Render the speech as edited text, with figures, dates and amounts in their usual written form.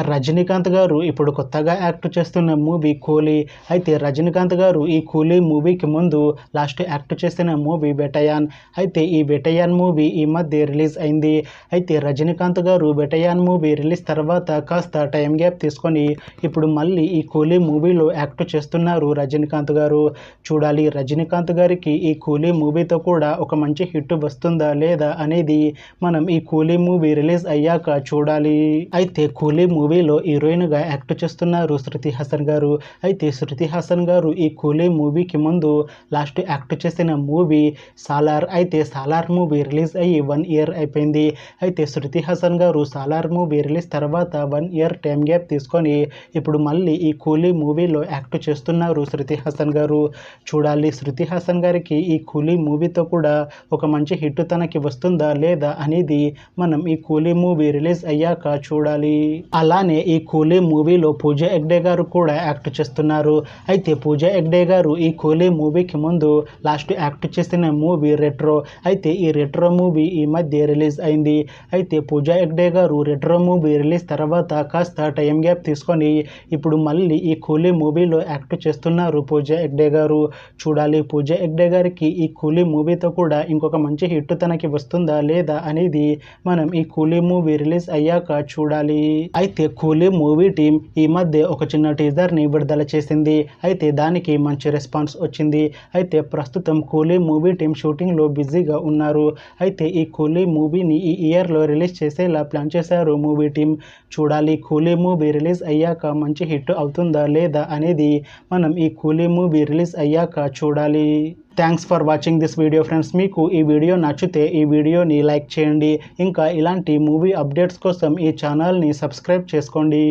రజనీకాంత్ గారు ఇప్పుడు కొత్తగా యాక్ట్ చేస్తున్న మూవీ కూలీ. అయితే రజనీకాంత్ గారు ఈ కూలీ మూవీకి ముందు లాస్ట్ యాక్ట్ చేసిన మూవీ వేటయాన్. అయితే ఈ వేటయాన్ మూవీ ఈ మధ్య రిలీజ్ అయింది. అయితే రజనీకాంత్ గారు వేటయాన్ మూవీ రిలీజ్ తర్వాత కాస్త టైం గ్యాప్ తీసుకొని ఇప్పుడు మళ్ళీ ఈ కూలీ మూవీలో యాక్ట్ చేస్తున్నారు రజనీకాంత్ గారు. చూడాలి రజనీకాంత్ గారికి ఈ కూలీ మూవీతో కూడా ఒక మంచి హిట్ వస్తుందా లేదా అనేది మనం ఈ కూలీ మూవీ రిలీజ్ అయ్యాక చూడాలి. అయితే కూలీ మూవీలో హీరోయిన్గా యాక్ట్ చేస్తున్నారు శృతి హాసన్ గారు. అయితే శృతి హాసన్ గారు ఈ కూలీ మూవీకి ముందు లాస్ట్ యాక్ట్ చేసిన మూవీ సాలార్. అయితే సాలార్ మూవీ రిలీజ్ అయ్యి 1 ఇయర్ అయిపోయింది. అయితే శృతి హాసన్ గారు సాలార్ మూవీ రిలీజ్ తర్వాత 1 ఇయర్ టైం గ్యాప్ తీసుకొని ఇప్పుడు మళ్ళీ ఈ కూలీ మూవీలో యాక్ట్ చేస్తున్నారు శృతి హాసన్ గారు. చూడాలి శృతి హాసన్ గారికి ఈ కూలీ మూవీతో కూడా ఒక మంచి హిట్ తనకి వస్తుందా లేదా అనేది మనం ఈ కూలీ మూవీ రిలీజ్ అయ్యాక చూడాలి. అలానే ఈ కూలీ మూవీలో పూజా హెగ్డే గారు కూడా యాక్ట్ చేస్తున్నారు. అయితే పూజా హెగ్డే గారు ఈ కూలీ మూవీకి ముందు లాస్ట్ యాక్ట్ చేసిన మూవీ రెట్రో. అయితే ఈ రెట్రో మూవీ ఈ మధ్య రిలీజ్ అయింది. అయితే పూజా హెగ్డే గారు రెట్రో మూవీ రిలీజ్ తర్వాత కాస్త టైం గ్యాప్ తీసుకొని ఇప్పుడు మళ్ళీ ఈ కూలీ మూవీలో యాక్ట్ చేస్తున్నారు పూజా హెగ్డే గారు. చూడాలి పూజా హెగ్డే గారికి ఈ కూలీ మూవీతో కూడా ఇంకొక మంచి హిట్ తనకి వస్తుందా లేదా అనేది మనం ఈ కూలీ మూవీ రిలీజ్ అయ్యాక చూడాలి. అయితే కూలీ మూవీ టీం ఈ మధ్య ఒక చిన్న టీజర్ని విడుదల చేసింది. అయితే దానికి మంచి రెస్పాన్స్ వచ్చింది. అయితే ప్రస్తుతం కూలీ మూవీ టీం షూటింగ్లో బిజీగా ఉన్నారు. అయితే ఈ కూలీ మూవీని ఈ ఇయర్లో రిలీజ్ చేసేలా ప్లాన్ చేశారు మూవీ టీం. చూడాలి కూలీ మూవీ రిలీజ్ అయ్యాక మంచి హిట్ అవుతుందా లేదా అనేది మనం ఈ కూలీ మూవీ రిలీజ్ అయ్యాక చూడాలి. Thanks for watching this video friends. మీకు ఈ వీడియో నచ్చితే ఈ వీడియోని లైక్ చేయండి. ఇంకా ఇలాంటి మూవీ అప్డేట్స్ కోసం ఈ ఛానల్ని సబ్స్క్రైబ్ చేసుకోండి.